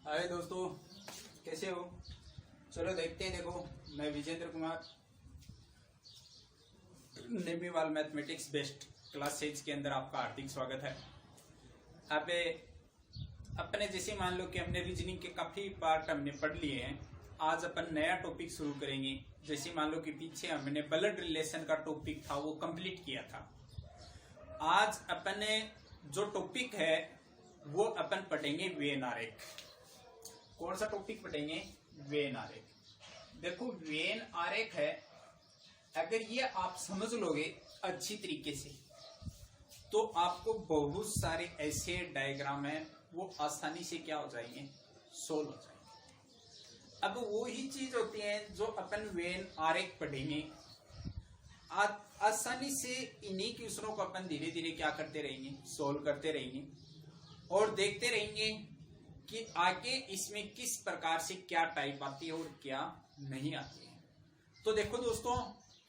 हाय दोस्तों, कैसे हो? चलो देखते हैं। देखो, मैं Vijendra Kumar Nemiwal mathematics best class 6 के अंदर आपका हार्दिक स्वागत है। आप अपने जैसे मान लो कि हमने रीजनिंग के काफी पार्ट हमने पढ़ लिए हैं। आज अपन नया टॉपिक शुरू करेंगे। जैसे मान लो कि पीछे हमने ब्लड रिलेशन का टॉपिक था वो कंप्लीट किया था। आज अपन ने जो टॉपिक है वो अपन पढ़ेंगे वेन आरेख। कौन सा टॉपिक पढ़ेंगे? वेन आरेख। देखो, वेन आरेख है, अगर ये आप समझ लोगे अच्छी तरीके से तो आपको बहुत सारे ऐसे डायग्राम हैं वो आसानी से क्या हो जाएंगे, सोल्व हो जाएंगे। अब वो ही चीज होती है जो अपन वेन आरेख पढ़ेंगे। आसानी से इन्हीं क्वेश्चनों को अपन धीरे धीरे क्या करते रहेंगे, सोल्व करते रहेंगे और देखते रहेंगे कि आगे इसमें किस प्रकार से क्या टाइप आती है और क्या नहीं आती है। तो देखो दोस्तों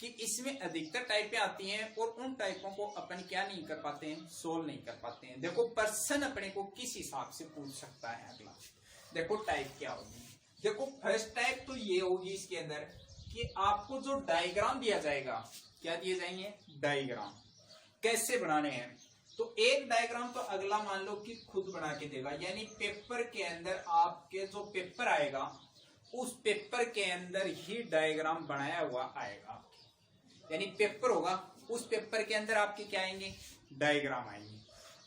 कि इसमें अधिकतर टाइपें आती हैं और उन टाइपों को अपन क्या नहीं कर पाते हैं, सोल्व नहीं कर पाते हैं। देखो, पर्सन अपने को किस हिसाब से पूछ सकता है। अगला देखो टाइप क्या होगी। देखो, फर्स्ट टाइप तो ये होगी इसके अंदर कि आपको जो डायग्राम दिया जाएगा, क्या दिए जाएंगे, डायग्राम कैसे बनाने हैं। तो एक डायग्राम तो अगला मान लो कि खुद बना के देगा, यानी पेपर के अंदर आपके जो पेपर आएगा उस पेपर के अंदर ही डायग्राम बनाया हुआ आएगा। यानी पेपर होगा, उस पेपर के अंदर आपके क्या आएंगे, डायग्राम आएंगे।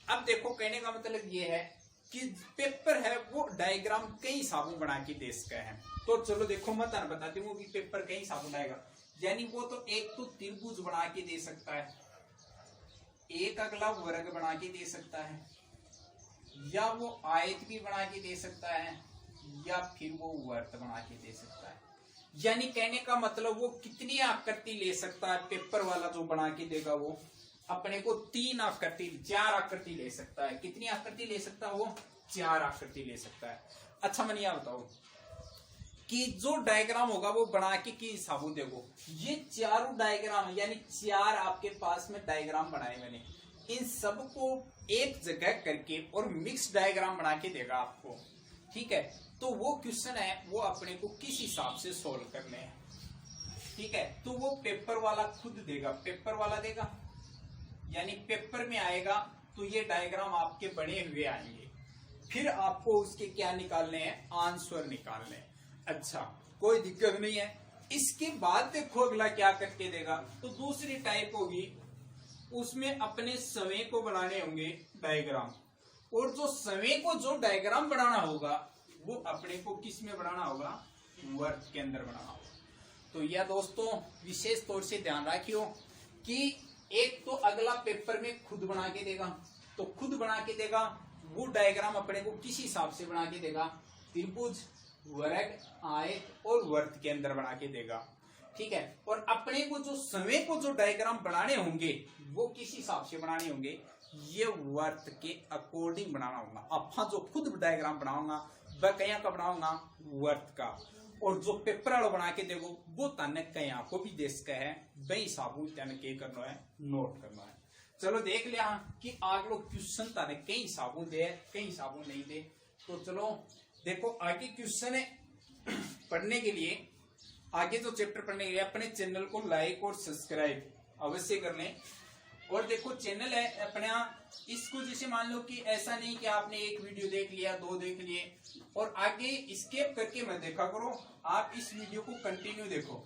अब देखो, कहने का मतलब ये है कि पेपर है वो डायग्राम कई हिसाबों बना के दे सकता है। तो चलो देखो, मैं तुम्हें बताती हूँ कि पेपर कई हिसाबों बनाएगा। यानी वो तो एक तो त्रिभुज बना के दे सकता है, एक अगला वर्ग बना के दे सकता है, या वो आयत भी बना के दे सकता है, या फिर वो वर्त बना के दे सकता है। यानी कहने का मतलब वो कितनी आकृति ले सकता है। पेपर वाला जो बना के देगा वो अपने को 3 आकृति 4 आकृति ले सकता है। कितनी आकृति ले सकता है वो? 4 आकृति ले सकता है। अच्छा मनिया बताओ कि जो डायग्राम होगा वो बना के की हिसाबों देखो, ये चारों डायग्राम यानी 4 आपके पास में डायग्राम बनाए मैंने, इन सबको एक जगह करके और मिक्स डायग्राम बना के देगा आपको। ठीक है, तो वो क्वेश्चन है वो अपने को किस हिसाब से सोल्व करने हैं। ठीक है, तो वो पेपर वाला खुद देगा, पेपर वाला देगा यानी पेपर में आएगा तो ये डायग्राम आपके बने हुए आएंगे। फिर आपको उसके क्या निकालने हैं, आंसर निकालने हैं। अच्छा, कोई दिक्कत नहीं है। इसके बाद देखो अगला क्या करके देगा, तो दूसरी टाइप होगी, उसमें अपने समय को बनाने होंगे डायग्राम, और जो समय को जो डायग्राम बनाना होगा वो अपने को किस में बनाना होगा, वर्ग के अंदर बनाना होगा। तो यह दोस्तों विशेष तौर से ध्यान रखियो कि एक तो अगला पेपर में खुद बना के देगा, तो खुद बना के देगा वो डायग्राम अपने को किस हिसाब से बना के देगा, त्रिभुज, वर्ग, आयत और वर्त के अंदर बना के देगा। ठीक है, और अपने को जो समय को जो डायग्राम बनाने होंगे वो किस हिसाब से बनाने होंगे, ये वर्त के अकॉर्डिंग बनाना होगा। अपना जो खुद डायग्राम बनाऊंगा वह कया का बनाऊंगा, वर्त का, और जो पेपर वाला बना के देखो वो तने कया को भी देश का है, वही हिसाबों तने के करना है, नोट करना है। चलो देख लिया कि आग लोग क्वेश्चन तने कई हिसाबों दे, कई हिसाबों नहीं दे। तो चलो देखो, आगे क्वेश्चन है पढ़ने के लिए, आगे जो चैप्टर पढ़ने के लिए अपने चैनल को लाइक और सब्सक्राइब अवश्य कर लें। और देखो, चैनल है अपना, इसको जैसे मान लो कि ऐसा नहीं कि आपने एक वीडियो देख लिया, 2 देख लिए और आगे स्किप करके मत देखा करो। आप इस वीडियो को कंटिन्यू देखो।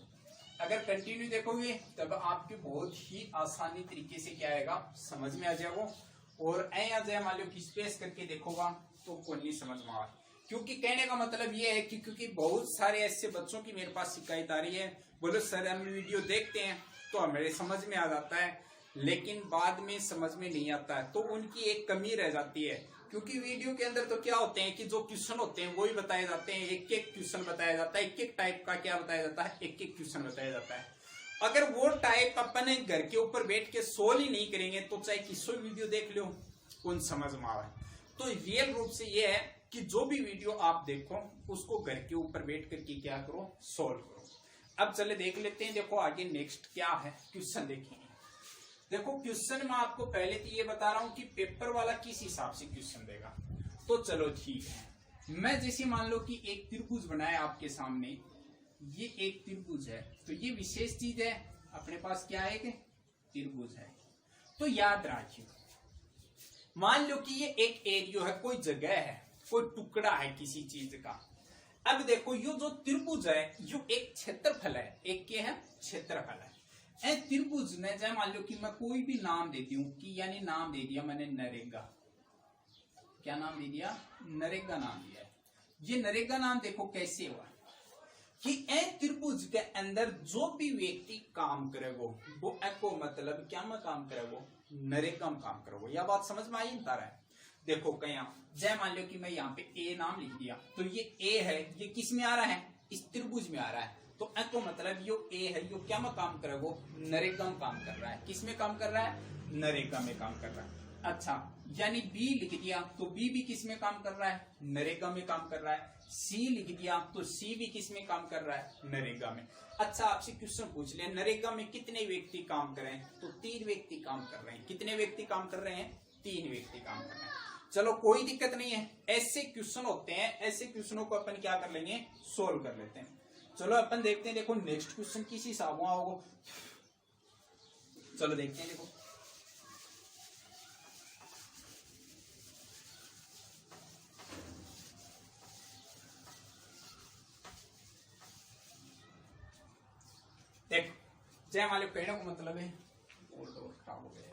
अगर कंटिन्यू देखोगे तब आपके बहुत ही आसानी तरीके से क्या आएगा, समझ में आ जाएगा। और ऐ आ जाए मान लो कि स्पेस करके देखोगा तो कोई नहीं समझ में आ। क्योंकि कहने का मतलब ये है कि क्योंकि बहुत सारे ऐसे बच्चों की मेरे पास शिकायत आ रही है, बोलो सर हम वीडियो देखते हैं तो हमारे समझ में आ जाता है लेकिन बाद में समझ में नहीं आता है। तो उनकी एक कमी रह जाती है, क्योंकि वीडियो के अंदर तो क्या होते हैं कि जो क्वेश्चन होते हैं वो ही बताए जाते हैं, एक एक क्वेश्चन बताया जाता है, एक एक टाइप का क्या बताया जाता है, एक एक क्वेश्चन बताया जाता है। अगर वो टाइप अपन घर के ऊपर बैठ के सोल्व ही नहीं करेंगे तो चाहे किसी वीडियो देख लो कौन समझ में आवे। तो रियल रूप से ये है कि जो भी वीडियो आप देखो उसको घर के ऊपर बैठ करके क्या करो, सोल्व करो। अब चले देख लेते हैं। देखो आगे नेक्स्ट क्या है, क्वेश्चन देखेंगे। देखो क्वेश्चन में आपको पहले तो ये बता रहा हूं कि पेपर वाला किस हिसाब से क्वेश्चन देगा। तो चलो ठीक है, मैं जैसे मान लो कि एक त्रिभुज बनाया आपके सामने, ये एक त्रिभुज है, तो ये विशेष चीज है, अपने पास क्या है कि त्रिभुज है। तो याद रखियो, मान लो कि ये एक एरिया है, कोई जगह है, कोई टुकड़ा है किसी चीज का। अब देखो यो जो त्रिभुज है यो एक क्षेत्रफल है, एक क्या है क्षेत्रफल है। त्रिभुज ने चाहे मान लो कि मैं कोई भी नाम देती हूँ कि यानी नाम दे दिया मैंने नरेगा, क्या नाम दे दिया नरेगा नाम दिया है। ये नरेगा नाम देखो कैसे हुआ कि त्रिभुज के अंदर जो भी व्यक्ति काम करेगा वो एको मतलब क्या में काम करेगा नरेगा में काम करेगा। यह बात समझ में आई तारा है। देखो कहीं जय मान लो कि मैं यहाँ पे ए नाम लिख दिया, तो ये ए है, ये किस में आ रहा है इस त्रिभुज में आ रहा है, तो एको मतलब यो ए है, यो क्या में काम करेगा नरेगा में काम कर रहा है। किस में काम कर रहा है नरेगा में काम कर रहा है। अच्छा यानी बी लिख दिया तो बी भी किस में काम कर रहा है नरेगा में काम कर रहा है। सी लिख दिया तो सी भी किस में काम कर रहा है नरेगा में। अच्छा आपसे क्वेश्चन पूछ लिया नरेगा में कितने व्यक्ति काम कर रहे हैं, तो 3 व्यक्ति काम कर रहे हैं। कितने व्यक्ति काम कर रहे हैं 3 व्यक्ति काम कर रहे हैं। चलो कोई दिक्कत नहीं है, ऐसे क्वेश्चन होते हैं, ऐसे क्वेश्चनों को अपन क्या कर लेंगे सोल्व कर लेते हैं। चलो अपन देखते हैं, देखो नेक्स्ट क्वेश्चन किस हिसाब में होगा, चलो देखते हैं। देखो देखो जय मालिक कहने को मतलब है और खराब हो गया।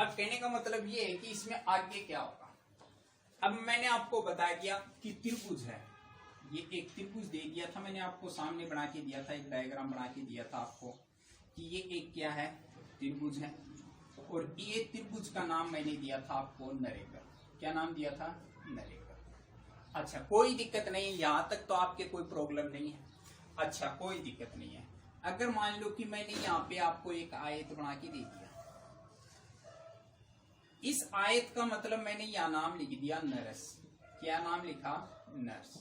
अब कहने का मतलब ये है कि इसमें आगे क्या होगा। अब मैंने आपको बता दिया कि त्रिभुज है, ये एक त्रिभुज दे दिया था मैंने आपको, सामने बना के दिया था, एक डायग्राम बना के दिया था आपको कि ये एक क्या है त्रिभुज है, और ये त्रिभुज का नाम मैंने दिया था आपको नरेगा। क्या नाम दिया था नरेगा। अच्छा कोई दिक्कत नहीं है, यहां तक तो आपके कोई प्रॉब्लम नहीं है। अच्छा कोई दिक्कत नहीं है। अगर मान लो कि मैंने यहाँ पे आपको एक आयत बना के दे दिया, इस आयत का मतलब मैंने यह नाम लिख दिया नरस। क्या नाम लिखा नरस।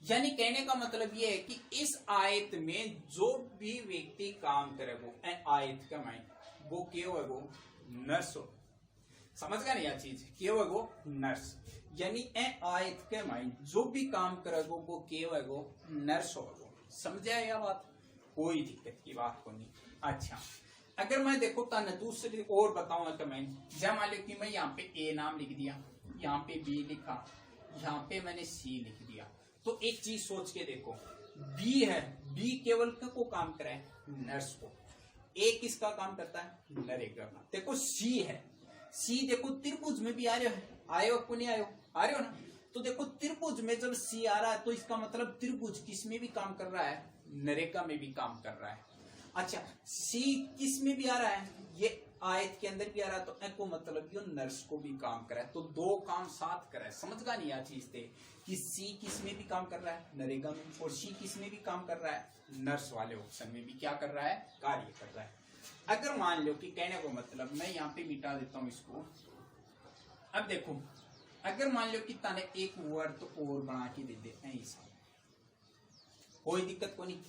यानी कहने का मतलब यह है कि इस आयत में जो भी व्यक्ति काम करेगा आयत का माइंड वो क्या होगा नर्स हो। समझ गया नहीं यह चीज, क्या होगा नर्स। यानी आयत के माइंड जो भी काम करेगा वो क्या होगा नर्स होगा। समझ आया बात, कोई दिक्कत की बात को नहीं। अच्छा अगर मैं देखो ताने दूसरी और बताऊंगा कमेंट, जब मान लो कि मैं यहाँ पे ए नाम लिख दिया, यहाँ पे बी लिखा, यहाँ पे मैंने सी लिख दिया, तो एक चीज सोच के देखो बी है, बी केवल को काम करे नर्स को, ए किसका काम करता है नरेगा का। देखो सी है, सी देखो त्रिभुज में भी आ रहे हो, आयो को नहीं आयो आ रहे हो ना। तो देखो त्रिभुज में जब सी आ रहा है तो इसका मतलब त्रिभुज किस में भी काम कर रहा है नरेगा में भी काम कर रहा है। अच्छा सी किस में भी आ रहा है ये आयत के अंदर भी आ रहा है, तो एको मतलब यो नर्स को भी काम कर रहा है, तो 2 काम साथ कर रहा है। समझ गा नहीं यह चीज थे कि सी किस में भी काम कर रहा है नरेगा में, और सी किस में भी काम कर रहा है नर्स वाले ऑप्शन में भी क्या कर रहा है कार्य कर रहा है। अगर मान लो कि कहने को मतलब मैं यहाँ पे मिटा देता हूँ इसको। अब देखो अगर मान लो कि ताने एक वर्ड और बना के दे दे ऐसा, कोई दिक्कत को नहीं।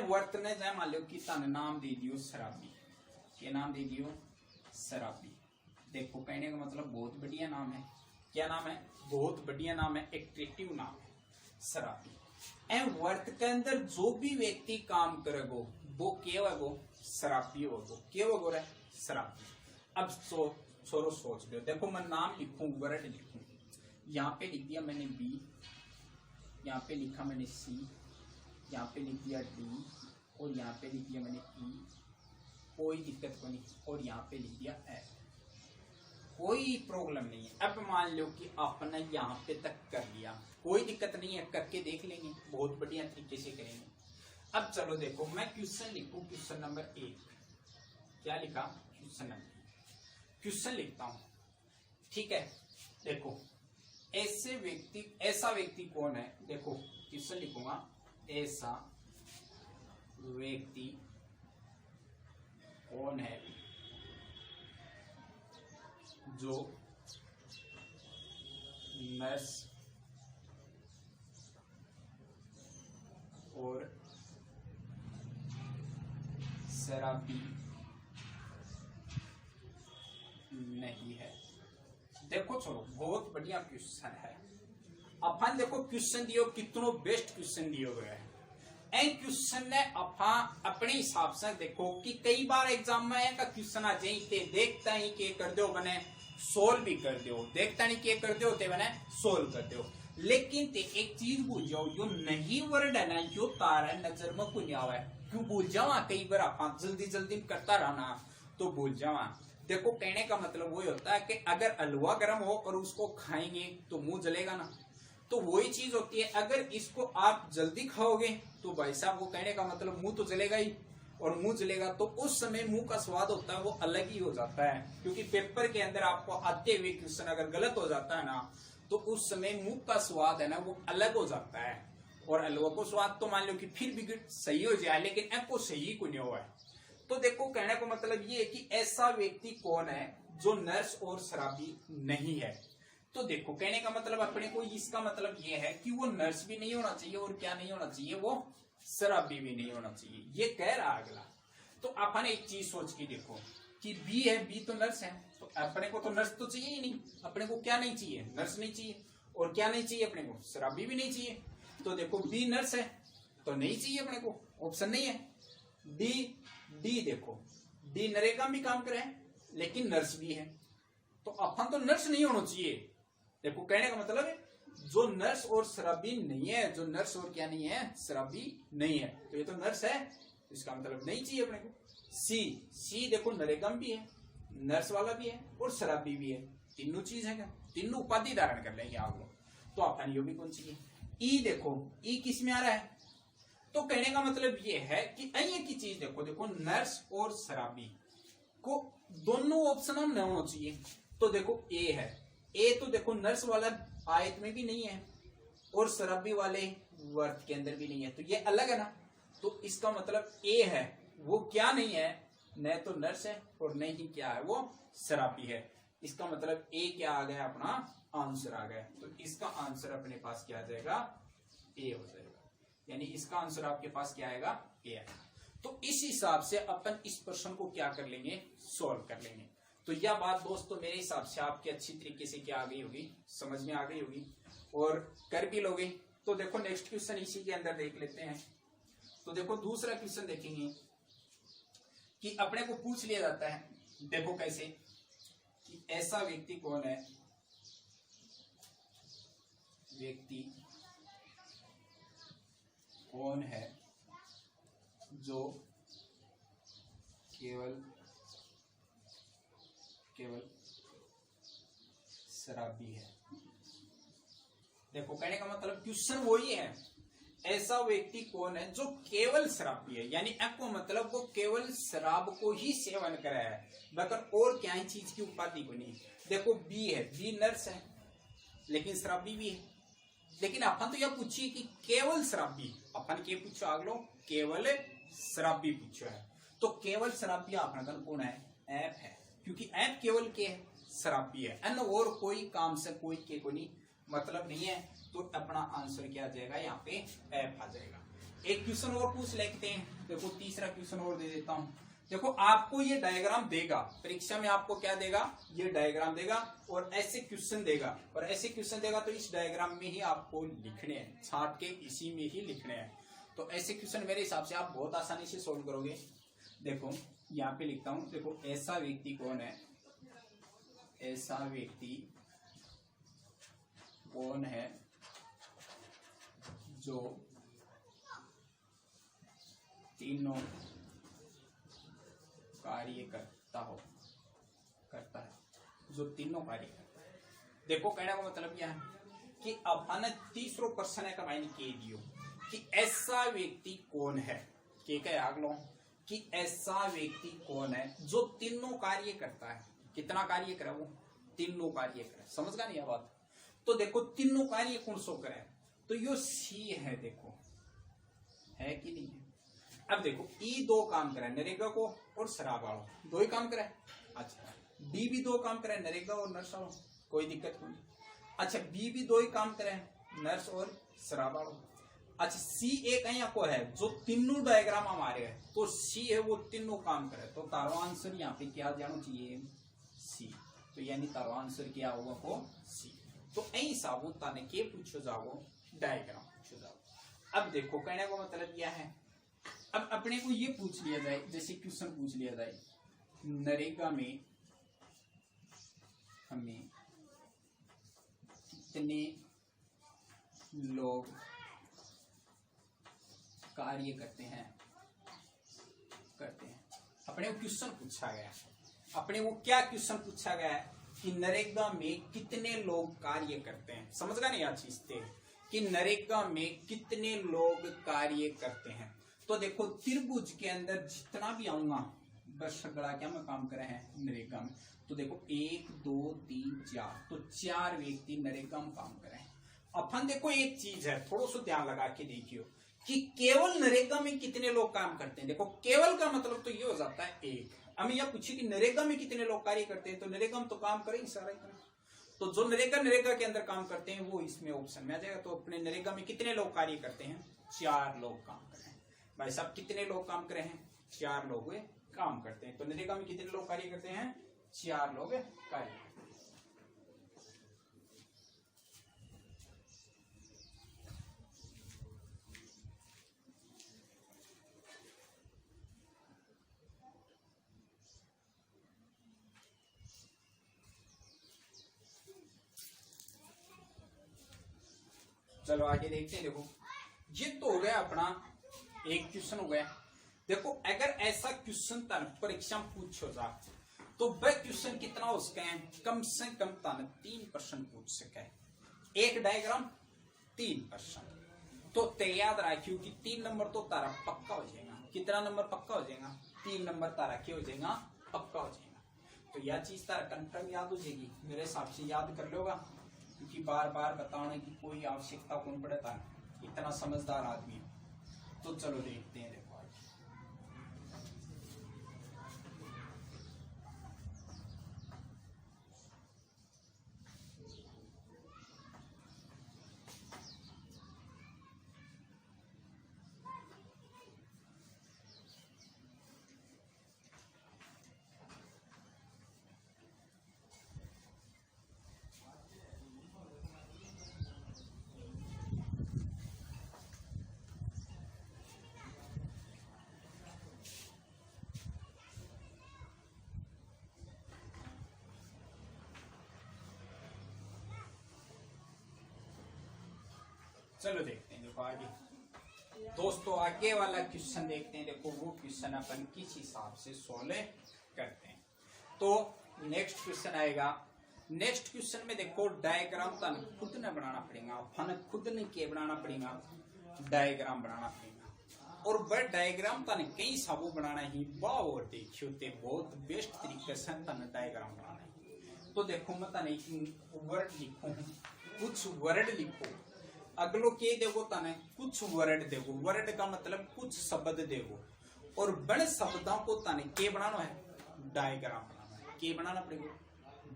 वर्त ने जाए मान लो कि ताने नाम दे दियो शराबी, क्या नाम दे दियो शराबी। देखो कहने का मतलब बहुत बढ़िया नाम है। क्या नाम है बहुत बढ़िया नाम है, एट्रैक्टिव नाम है शराबी। वर्त के अंदर जो भी व्यक्ति काम करेगो वो क्या होगो शराबी होगो। क्या होगो रे शराबी। अब छोरो सोच लो, देखो मैं नाम लिखूं वर्ड लिखूं, यहाँ पे लिख दिया मैंने बी, यहाँ पे लिखा मैंने सी, यहाँ पे लिख दिया डी, और यहाँ पे लिख दिया मैंने ई, कोई दिक्कत को नहीं, और यहाँ पे लिख दिया एफ, कोई प्रॉब्लम नहीं है। अब मान लो कि आपने यहाँ पे तक कर लिया, कोई दिक्कत नहीं है, करके देख लेंगे, बहुत बढ़िया तरीके से करेंगे। अब चलो देखो मैं क्वेश्चन लिखूं, क्वेश्चन नंबर 1 क्या लिखा क्वेश्चन नंबर, क्वेश्चन लिखता हूं ठीक है। देखो ऐसा व्यक्ति कौन है, देखो क्वेश्चन लिखूंगा ऐसा व्यक्ति कौन है जो नर्स और शराबी नहीं है। देखो चलो, बहुत बढ़िया क्वेश्चन है। अपन देखो क्वेश्चन दियो, कितनो बेस्ट क्वेश्चन दियो गया है। ए क्वेश्चन ने अपन अपने हिसाब से देखो कि कई बार एग्जाम में का क्वेश्चन आ जाए ते देखता ही के कर दो बने सोल्व भी कर दो, देखता नहीं के कर दो ते बने सोल्व कर दो। लेकिन ते एक चीज भूल जाओ, जो नहीं वर्ड है ना, जो तारा नजर में कुछ आवा है, क्यों भूल जावा। कई बार अपन जल्दी जल्दी करता रहना तो भूल जावा। देखो कहने का मतलब वही होता है कि अगर हलवा गर्म हो और उसको खाएंगे तो मुंह जलेगा ना, तो वही चीज होती है। अगर इसको आप जल्दी खाओगे तो भाई साहब वो कहने का मतलब मुंह तो जलेगा ही, और मुंह जलेगा तो उस समय मुंह का स्वाद होता है वो अलग ही हो जाता है। क्योंकि पेपर के अंदर आपको आते हुए क्वेश्चन अगर गलत हो जाता है ना, तो उस समय मुंह का स्वाद है ना वो अलग हो जाता है। और हलवा को स्वाद तो मान लो कि फिर भी सही हो जाए, लेकिन आपको सही को नहीं हुआ है। तो देखो कहने का मतलब ये है कि ऐसा व्यक्ति कौन है जो नर्स और शराबी नहीं है। तो देखो कहने का मतलब अपने को इसका मतलब ये है कि वो नर्स भी नहीं होना चाहिए और क्या नहीं होना चाहिए, वो शराबी भी नहीं होना चाहिए, ये कह रहा अगला। तो अपन एक चीज सोच के देखो कि बी है, बी तो नर्स है, तो अपने को तो नर्स तो चाहिए ही नहीं। अपने को क्या नहीं चाहिए, नर्स नहीं चाहिए, और क्या नहीं चाहिए अपने को, शराबी भी नहीं चाहिए। तो देखो बी नर्स है तो नहीं चाहिए अपने को, ऑप्शन नहीं है। डी देखो, डी नरेगा भी काम करे लेकिन नर्स भी है, तो अपन तो नर्स नहीं होना चाहिए। देखो कहने का मतलब है जो नर्स और शराबी नहीं है, जो नर्स और क्या नहीं है, शराबी नहीं है, तो ये तो नर्स है, इसका मतलब नहीं चाहिए अपने को। सी देखो नरेगा भी है, नर्स वाला भी है और शराबी भी है, तीनों चीज है क्या, तीनों उपाधि धारण कर लेंगे आप लोग, तो अपन यो भी कौन चाहिए। ई देखो, ई किस में आ रहा है, तो कहने का मतलब ये है कि ये की चीज देखो नर्स और शराबी को दोनों ऑप्शन हम नहीं होना चाहिए। तो देखो ए है, ए तो देखो नर्स वाला आयत में भी नहीं है और शराबी वाले वर्त के अंदर भी नहीं है, तो ये अलग है ना। तो इसका मतलब ए है वो क्या नहीं है, न तो नर्स है और न ही क्या है, वो शराबी है। इसका मतलब ए क्या आ गया, अपना आंसर आ गया। तो इसका आंसर अपने पास क्या आ जाएगा, ए हो जाएगा। यानी इसका आंसर आपके पास क्या आएगा, ए आएगा। तो इस हिसाब से अपन इस प्रश्न को क्या कर लेंगे, सॉल्व कर लेंगे। तो यह बात दोस्तों मेरे हिसाब से आपकी अच्छी तरीके से क्या आ गई होगी, समझ में आ गई होगी और कर भी लोगे। तो देखो नेक्स्ट क्वेश्चन इसी के अंदर देख लेते हैं। तो देखो दूसरा क्वेश्चन देखेंगे कि अपने को पूछ लिया जाता है, देखो कैसे कि ऐसा व्यक्ति कौन है, व्यक्ति कौन है जो केवल शराबी है। देखो कहने का मतलब क्वेश्चन वही है, ऐसा व्यक्ति कौन है जो केवल शराबी है, यानी आपको मतलब वो केवल शराब को ही सेवन करा है, मगर और क्या ही चीज की उपाधि को नहीं। देखो बी है, बी नर्स है लेकिन शराबी भी है, लेकिन अपन तो यह पूछिए कि केवल शराबी, अपन के पूछो अगलो केवल शराबी पूछो है। तो केवल शराबी अपना कौन है, ऐप है, क्योंकि ऐप केवल के है, शराबी है, अन्य और कोई काम से कोई के को नहीं मतलब नहीं है। तो अपना आंसर क्या आ जाएगा, यहाँ पे ऐप आ जाएगा। एक क्वेश्चन और पूछ लेते हैं, देखो तीसरा क्वेश्चन और दे देता हूँ। देखो आपको ये डायग्राम देगा परीक्षा में, आपको क्या देगा, ये डायग्राम देगा और ऐसे क्वेश्चन देगा, और ऐसे क्वेश्चन देगा तो इस डायग्राम में ही आपको लिखने हैं, छांट के इसी में ही लिखने हैं। तो ऐसे क्वेश्चन मेरे हिसाब से आप बहुत आसानी से सोल्व करोगे। देखो यहाँ पे लिखता हूं, देखो ऐसा व्यक्ति कौन है, ऐसा व्यक्ति कौन है जो तीनों कार्य करता है, जो तीनों कार्य करता है। देखो कहने का मतलब यह है कि अपन तीसरो प्रश्न है कमाई के दियो कि ऐसा व्यक्ति कौन है, के आगलो कि ऐसा व्यक्ति कौन है जो तीनों कार्य करता है। कितना कार्य करे, वो तीनों कार्य करे, समझ गया नहीं बात। तो देखो तीनों कार्य कौन सो करे, तो यो सी है, देखो है कि नहीं है। अब देखो ई दो काम करे, नरेगा को और शराब वालों, दो ही काम करे। अच्छा डी भी दो काम करे, नरेगा और नर्स वालों, कोई दिक्कत नहीं। अच्छा बी भी दो ही काम करे, नर्स और शराब वालों। अच्छा सी एक यहाँ को है जो तीनों डायग्राम हमारे है, तो सी है वो तीनों काम करे, तो तारो आंसर यहाँ पे क्या जाना चाहिए, सी। तो यानी तारो आंसर क्या होगा को सी। तो यही साबुन ताने के पूछो जाओ, डायग्राम पूछो जाओ। अब देखो कहने का मतलब क्या है, अब अपने को ये पूछ लिया जाए, जैसे क्वेश्चन पूछ लिया जाए नरेगा में हमें कितने लोग कार्य करते हैं अपने को क्वेश्चन पूछा गया, अपने को क्या क्वेश्चन पूछा गया है कि नरेगा में कितने लोग कार्य करते हैं। समझ गया नहीं यार चीज कि नरेगा में कितने लोग कार्य करते हैं। तो देखो त्रिभुज के अंदर जितना भी आऊंगा बस गड़ा क्या में काम करे हैं नरेगा में, तो देखो 1 2 3 4, तो 4 व्यक्ति नरेगा में काम करे हैं। अपन देखो एक चीज है, थोड़ा सा ध्यान लगा के देखियो कि केवल नरेगा में कितने लोग काम करते हैं। देखो केवल का मतलब तो ये हो जाता है एक। हमें यह पूछिए कि नरेगा में कितने लोग कार्य करते हैं, तो नरेगा में तो काम करें सारा इतना, तो जो नरेगा के अंदर काम करते हैं वो इसमें ऑप्शन में आ जाएगा। तो अपने नरेगा में कितने लोग कार्य करते हैं, 4 लोग काम कर रहे हैं। भाई साहब कितने लोग काम कर रहे हैं, 4 लोग काम करते हैं। तो नरेगा में कितने लोग कार्य करते हैं, 4 लोग कार्य करते हैं। चलो आगे देखते हैं। देखो ये तो हो गया अपना एक क्वेश्चन हो गया। देखो अगर ऐसा क्वेश्चन तन परीक्षा में पूछो जा तो वह क्वेश्चन कितना हो सके, कम से कम तन 3% पूछ सके। एक डायग्राम 3%, तो याद रखियो कि 3 नंबर तो तारा पक्का हो जाएगा। कितना नंबर पक्का हो जाएगा, 3 नंबर तारा क्या हो जाएगा, पक्का हो जाएगा। तो यह चीज तारा कंफर्म याद हो जाएगी, मेरे हिसाब से याद कर लोगा, क्योंकि बार बार बताने की कोई आवश्यकता कौन पड़ता है, इतना समझदार आदमी है। तो चलो देखते हैं। देखो चलो देखते हैं। देखो आगे दोस्तों आगे वाला क्वेश्चन देखते हैं। देखो वो क्वेश्चन अपन किस हिसाब से सोल्व करते हैं। तो नेक्स्ट क्वेश्चन आएगा। नेक्स्ट क्वेश्चन में देखो डायग्राम तो खुद ने बनाना पड़ेगा, अपन खुद ने के बनाना पड़ेगा, डायग्राम बनाना पड़ेगा। और वह डायग्राम तन कई हिसाबों बनाना ही और देखियो ते बहुत बेस्ट तरीके से तन डायग्राम बनाना है। तो देखो मैं तने वर्ड लिखूं, कुछ वर्ड लिखो, अगलो के देखो तने कुछ वर्ड देखो, वर्ड का मतलब कुछ शब्द देखो, और बड़े शब्दों को तने के बनाना है, डायग्राम बनाना है। के बनाना पड़ेगा,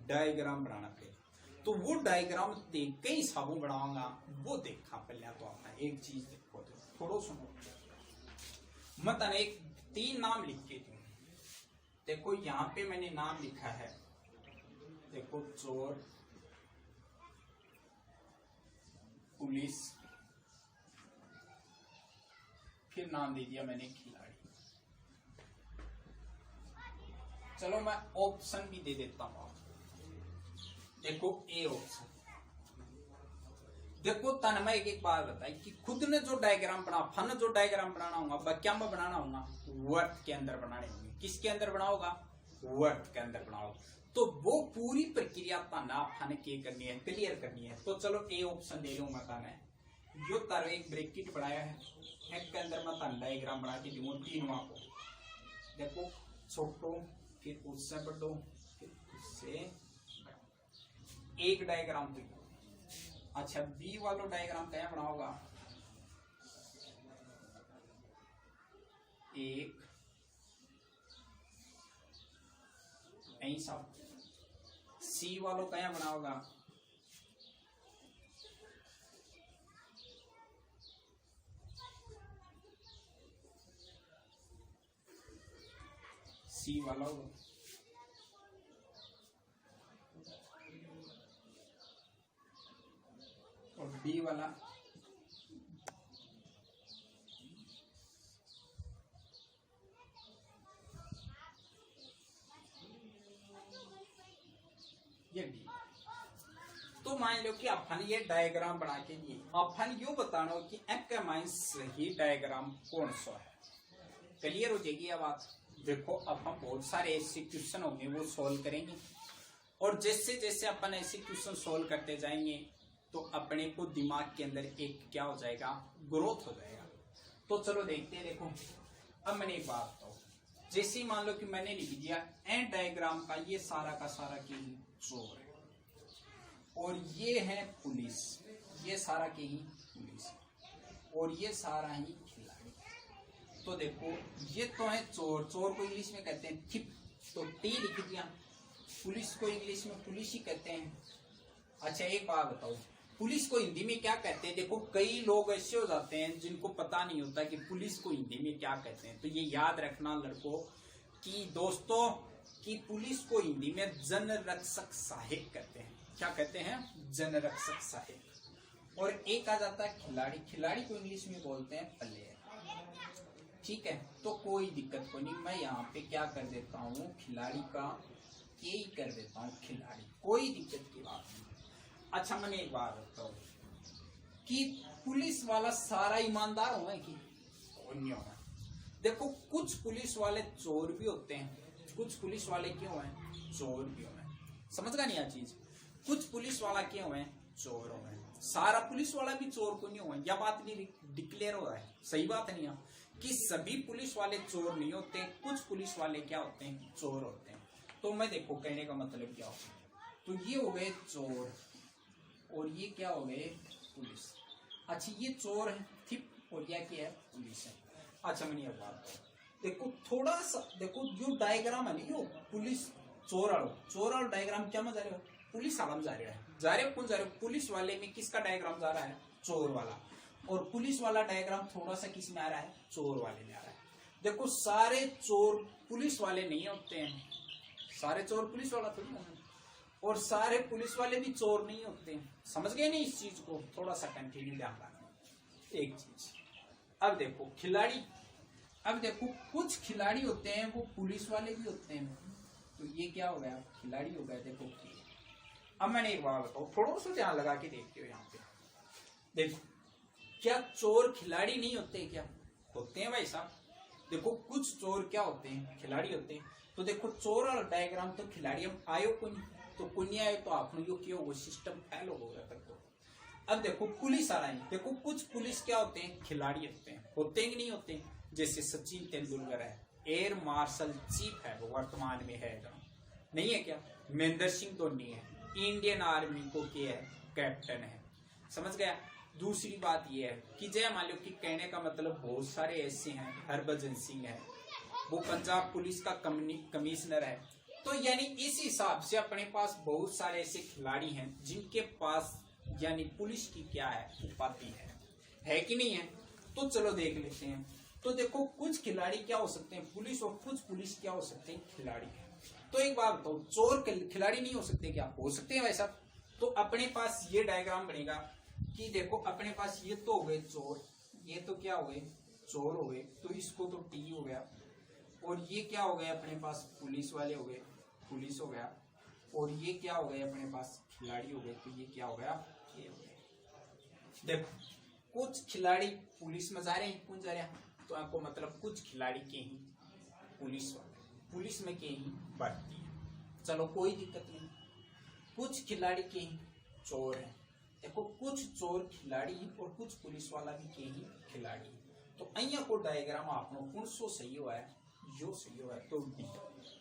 डायग्राम बनाना पड़ेगा। तो वो डायग्राम ते कई हिसाबों बनाऊंगा, वो देखा पहले। तो अपना एक चीज देखो, तो थोड़ा सुनो, मैं तने एक 3 नाम लिख के दूं। देखो यहाँ पे मैंने नाम लिखा है, देखो चोर, पुलिस, फिर नाम दे दिया मैंने खिलाड़ी। चलो मैं ऑप्शन भी दे देता हूं। देखो ए ऑप्शन, देखो तन्मय एक बात बताई कि खुद ने जो डायग्राम बना, फन जो डायग्राम बनाना होगा वह क्या में बनाना होगा, वर्ड के अंदर बनाने होंगे। किसके अंदर बनाओगा, वर्ड के अंदर बनाओ। तो वो पूरी प्रक्रिया तना फन के करनी है, क्लियर करनी है। तो चलो ए ऑप्शन ले लो। मैं ताने जो तारो एक ब्रैकेट बनाया है, एक के अंदर मैं तान डायग्राम बना के दूंगा 3 वहां को। देखो छोटो, फिर उससे बढ़ो, फिर उससे एक डायग्राम तो। अच्छा बी वाला डायग्राम क्या बनाओगा, एक ऐसा। सी वालों क्या बनाओगा, सी वाला होगा, और डी वाला ये डी। तो मान लो कि अपन ये डायग्राम बना के दिए, अपन यूं बताना हो कि एम का माइन सही डायग्राम कौन सा है। क्लियर हो जाएगी ये बात। देखो अब हम बहुत सारे ऐसे क्वेश्चन होंगे वो सॉल्व करेंगे, और जैसे जैसे अपन ऐसे क्वेश्चन सॉल्व करते जाएंगे तो अपने को दिमाग के अंदर एक क्या हो जाएगा, ग्रोथ हो जाएगा। तो चलो देखते हैं। देखो अब मैंने एक बात बताऊं, जैसे ही मान लो कि मैंने लिख दिया एंड डायग्राम का ये सारा का सारा की चोर है, और ये है पुलिस, ये सारा के ही पुलिस, और ये सारा ही खिलाड़ी। तो देखो ये तो है चोर, चोर को इंग्लिश में कहते हैं थिप, तो टी लिख दिया। पुलिस को इंग्लिश में पुलिस ही कहते हैं। अच्छा एक बात बताओ, पुलिस को हिंदी में क्या कहते हैं? देखो कई लोग ऐसे हो जाते हैं जिनको पता नहीं होता कि पुलिस को हिंदी में क्या कहते हैं। तो ये याद रखना लड़कों कि दोस्तों कि पुलिस को हिंदी में जन रक्षक सहायक कहते हैं। क्या कहते हैं? जन रक्षक सहायक। और एक आ जाता है खिलाड़ी, खिलाड़ी को इंग्लिश में बोलते हैं प्लेयर। ठीक है, तो कोई दिक्कत को नहीं, मैं यहाँ पे क्या कर देता हूँ, खिलाड़ी का के ही कर देता हूँ खिलाड़ी, कोई दिक्कत की बात नहीं। अच्छा मैंने एक बात बताऊँ कि पुलिस वाला सारा ईमानदार होगा कि नहीं होगा? देखो कुछ पुलिस वाले चोर भी होते हैं, कुछ पुलिस वाले क्यों हैं, चोर भी हैं। समझ गया नहीं यह चीज? कुछ पुलिस वाला क्यों है, चोर हो गए। सारा पुलिस वाला भी चोर को नहीं हुआ, यह बात नहीं डिक्लेयर हो रहा है। सही बात नहीं है कि सभी पुलिस वाले चोर नहीं होते, कुछ पुलिस वाले क्या होते हैं, चोर होते हैं। तो मैं देखो कहने का मतलब क्या होता है, तो ये हो गए चोर और ये क्या हो गए, पुलिस। अच्छा ये चोर है थिप, और यह क्या है, पुलिस है। अच्छा मैंने एक बात देखो, थोड़ा सा देखो जो डायग्राम है ना, यो पुलिस चोर वालों डायग्राम क्या मजा रहे हो, पुलिस वाला में जा रहे हो, कौन जा रहे हो, पुलिस वाले में किसका डायग्राम जा रहा है, चोर वाला। और पुलिस वाला डायग्राम थोड़ा सा किस में आ रहा है, चोर वाले में आ रहा है। देखो सारे चोर पुलिस वाले नहीं होते हैं, सारे चोर पुलिस वाला थोड़ी होते हैं, और सारे पुलिस वाले भी चोर नहीं होते हैं। समझ गए नहीं इस चीज को? थोड़ा सा कंटिन्यू ध्यान रखना एक चीज। अब देखो खिलाड़ी, अब देखो कुछ खिलाड़ी होते हैं वो पुलिस वाले भी होते हैं। तो ये क्या हो गया, खिलाड़ी हो गया। देखो अब मैंने एक बात बताऊं, थोड़ा सा ध्यान लगा के देखते हो यहाँ पे। देखो क्या चोर खिलाड़ी नहीं होते? क्या होते हैं भाई साहब? देखो कुछ चोर क्या होते हैं, खिलाड़ी होते हैं। तो देखो चोर और डायग्राम तो खिलाड़ी हम आयो को नहीं, तो कुछ आयो तो आपने जो किया वो सिस्टम फेल हो गया तक। अब देखो पुलिस आ रहा है, देखो कुछ पुलिस क्या होते हैं, खिलाड़ी होते हैं। होते हैं कि नहीं होते? जैसे सचिन तेंदुलकर है, एयर मार्शल चीफ है, वो वर्तमान में है नहीं है क्या? महेंद्र सिंह धोनी है, इंडियन आर्मी को क्या है, कैप्टन है। समझ गया? दूसरी बात यह है कि जय मान लो कि कहने का मतलब बहुत सारे ऐसे हैं, हरभजन सिंह है, वो पंजाब पुलिस का कमिश्नर है। तो यानी इस हिसाब से अपने पास बहुत सारे ऐसे खिलाड़ी हैं जिनके पास यानी पुलिस की क्या है, उपाधि है कि नहीं है? तो चलो देख लेते हैं। तो देखो कुछ खिलाड़ी क्या हो सकते हैं, पुलिस, और कुछ पुलिस क्या हो सकते हैं, खिलाड़ी। तो एक बात बताओ, चोर खिलाड़ी नहीं हो सकते? क्या हो सकते हैं वैसा? तो अपने पास ये डायग्राम बनेगा कि देखो अपने पास ये तो हो गए चोर, ये तो क्या हो गए, चोर हो गए, तो इसको तो टी हो गया। और ये क्या हो गए अपने पास, पुलिस वाले हो गए, पुलिस हो गया। और ये क्या हो गए अपने पास, खिलाड़ी हो गए, तो ये क्या हो गया, ये हो गया। देखो कुछ खिलाड़ी पुलिस में जा रहे हैं, कौन जा रहे हैं, तो आपको मतलब कुछ खिलाड़ी के ही पुलिस वाले, पुलिस में के ही बढ़ती है। चलो कोई दिक्कत नहीं। कुछ खिलाड़ी के ही चोर है, देखो कुछ चोर खिलाड़ी और कुछ पुलिस वाला भी के ही खिलाड़ी। तो अहियां को डायग्राम आपनो कौन सो सही हुआ है, यो सही हुआ है, तो डी।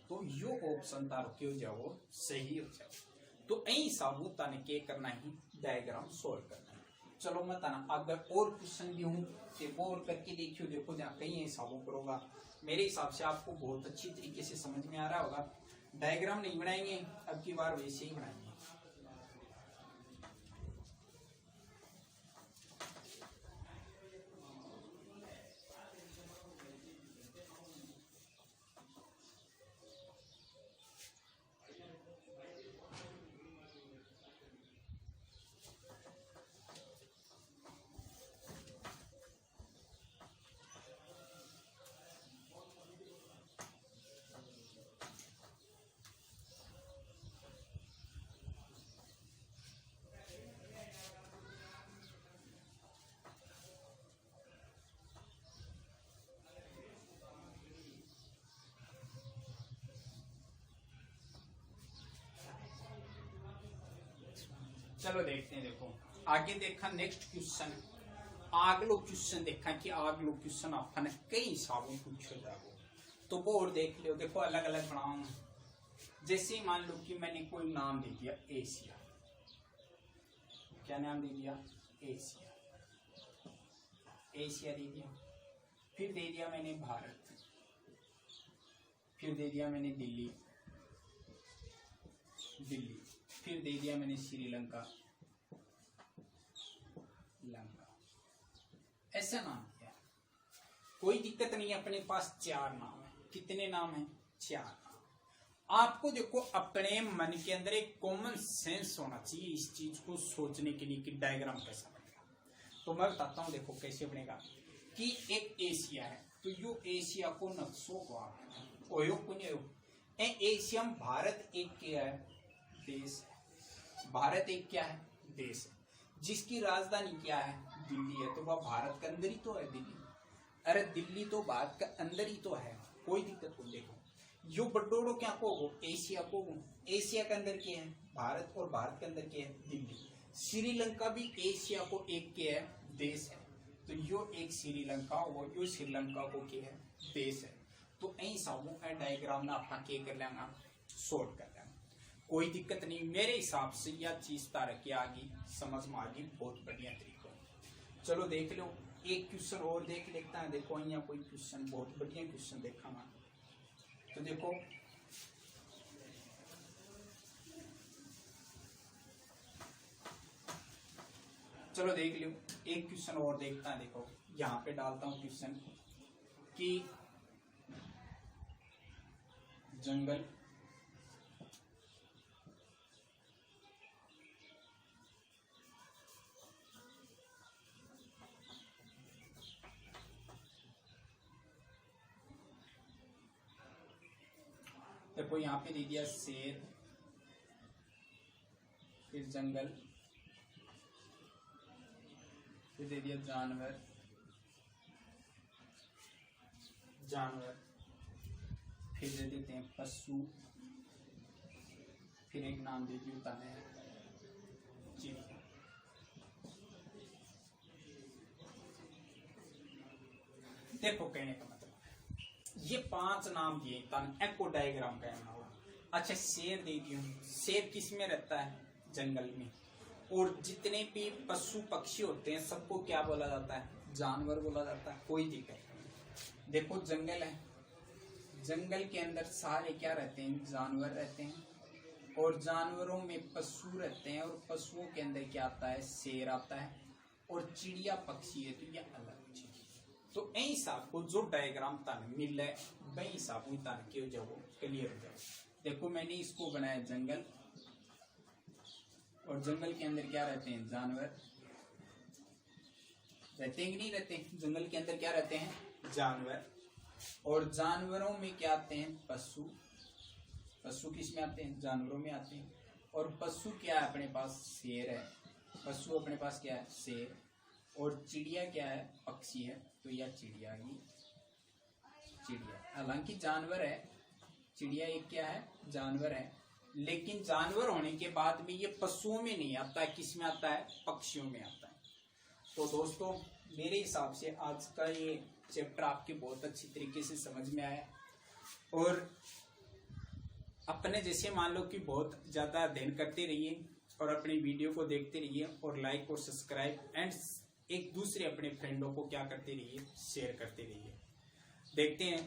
तो यो ऑप्शन तार क्यों जाओ, सही हो जाओ। तो अही साबुत ताने के करना ही, डायग्राम सोल्व करना है। चलो मैं तना अगर और क्वेश्चन भी हूँ वो और करके देखियो। देखो जहाँ कहीं हिसाबों करोगा, मेरे हिसाब से आपको बहुत अच्छी तरीके से समझ में आ रहा होगा। डायग्राम नहीं बनाएंगे अब की बार, वैसे ही बनाएंगे। चलो देखते हैं। देखो आगे देखा नेक्स्ट क्वेश्चन, अगलो क्वेश्चन देखा कि अगलो क्वेश्चन अपन कई हिसाबों पूछो जाओ तो वो और देख लो। देखो अलग अलग बनाऊंगा, जैसे मान लो कि मैंने कोई नाम दे दिया एशिया, क्या नाम दे दिया एशिया, एशिया दे दिया, फिर दे दिया मैंने भारत, फिर दे दिया मैंने दिल्ली, दिल्ली, फिर दे दिया मैंने श्रीलंका, लंका, ऐसा नाम दिया। कोई दिक्कत नहीं है, अपने पास 4 नाम है। कितने नाम है? 4 नाम। आपको देखो अपने मन के अंदर एक कॉमन सेंस होना चाहिए इस चीज को सोचने के लिए कि डायग्राम कैसा बनेगा। तो मैं बताता हूं, देखो कैसे बनेगा कि एक एशिया है, तो यो एशिया को नक्शों को एशिया, भारत एक क्या है? देश है। भारत एक क्या है? देश है, जिसकी राजधानी क्या है? दिल्ली है। तो वह भारत के अंदर ही तो है दिल्ली। अरे दिल्ली तो भारत के अंदर ही तो है, कोई दिक्कत नहीं। देखो यो बटोड़ो क्या को एशिया को, एशिया के अंदर क्या है? भारत, और भारत के अंदर क्या है? दिल्ली। श्रीलंका भी एशिया को एक क्या है? देश है। तो यो एक श्रीलंका और यो श्रीलंका को क्या है? देश है। तो ऐसा डायग्राम ना अपना क्या कर लेंगे? सोल्व कर लेंगे, कोई दिक्कत नहीं। मेरे हिसाब से यह चीज तार के आगे समझ में आ गई, बहुत बढ़िया तरीका। चलो देख लो, एक क्वेश्चन और देख लेता है। देखो यहाँ कोई क्वेश्चन, बहुत बढ़िया क्वेश्चन देखा मैं। तो देखो चलो देख लो, एक क्वेश्चन और देखता है। देखो यहाँ पे डालता हूँ क्वेश्चन कि जंगल देखो यहाँ पे दे दिया शेर, फिर जंगल, फिर दे दिया जानवर, जानवर, फिर दे देते हैं पशु, फिर एक नाम दे दिया है चिड़िया। देखो कहने का मतलब ये 5 नाम दिए तन एको डायग्राम कहना हुआ। अच्छा शेर दे दियो, शेर किस में रहता है? जंगल में। और जितने भी पशु पक्षी होते हैं सबको क्या बोला जाता है? जानवर बोला जाता है, कोई दिक्कत नहीं। देखो जंगल है, जंगल के अंदर सारे क्या रहते हैं? जानवर रहते हैं, और जानवरों में पशु रहते हैं, और पशुओं के अंदर क्या आता है? शेर आता है, और चिड़िया पक्षी है, तो यह अलग चीज। तो ऐसा को जो डायग्राम तन मिल है वही हिसाब तन के जब क्लियर हो जाए। देखो मैंने इसको बनाया जंगल, और जंगल के अंदर क्या रहते हैं? जानवर रहते हैं कि नहीं रहते? जंगल के अंदर क्या रहते हैं? जानवर। और जानवरों में क्या आते हैं? पशु। पशु किस में आते हैं? जानवरों में आते हैं। और पशु क्या है अपने पास? शेर है। पशु अपने पास क्या है? शेर। और चिड़िया क्या है? पक्षी है, तो यह चिड़िया ही चिड़िया। हालांकि जानवर है, चिड़िया एक क्या है? जानवर है, लेकिन जानवर होने के बाद भी ये पशुओं में नहीं आता है, किस में आता है? पक्षियों में आता है। तो दोस्तों मेरे हिसाब से आज का ये चैप्टर आपके बहुत अच्छी तरीके से समझ में आया, और अपने जैसे मान लो कि बहुत ज्यादा अध्ययन करते रहिए, और अपनी वीडियो को देखते रहिए, और लाइक और सब्सक्राइब एंड एक दूसरे अपने फ्रेंडों को क्या करते रहिए? शेयर करते रहिए। देखते हैं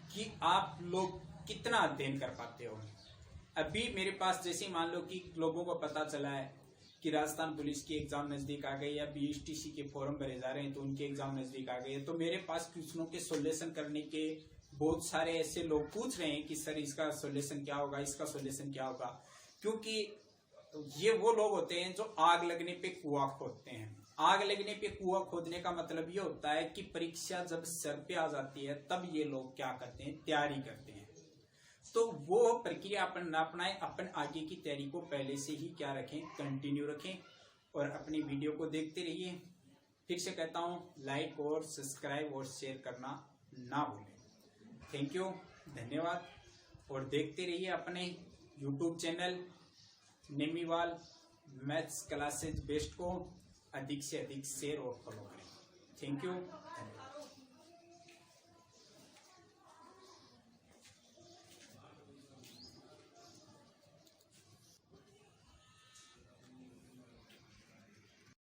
कि आप लोग कितना अध्ययन कर पाते हो। अभी मेरे पास जैसे मान लो कि लोगों को पता चला है कि राजस्थान पुलिस की एग्जाम नजदीक आ गई, या बीएसटीसी के फॉर्म भरे जा रहे हैं तो उनके एग्जाम नजदीक आ गए, तो मेरे पास क्वेश्चनों के सॉल्यूशन करने के बहुत सारे ऐसे लोग पूछ रहे हैं कि सर इसका सॉल्यूशन क्या होगा, इसका सॉल्यूशन क्या होगा। क्योंकि ये वो लोग होते हैं जो आग लगने पे कुआं खोदते हैं। आग लगने पे कुआं खोदने का मतलब ये होता है कि परीक्षा जब सर पे आ जाती है तब ये लोग क्या करते हैं? तैयारी करते हैं। तो वो प्रक्रिया अपन ना अपनाएं, अपन आगे की तैयारी को पहले से ही क्या रखें? कंटिन्यू रखें, और अपनी वीडियो को देखते रहिए। फिर से कहता हूँ लाइक और सब्सक्राइब और शेयर करना ना भूलें। थैंक यू, धन्यवाद। और देखते रहिए अपने YouTube channel Nemiwal maths classes best को अधिक से अधिक शेयर और फॉलो करें। Thank you.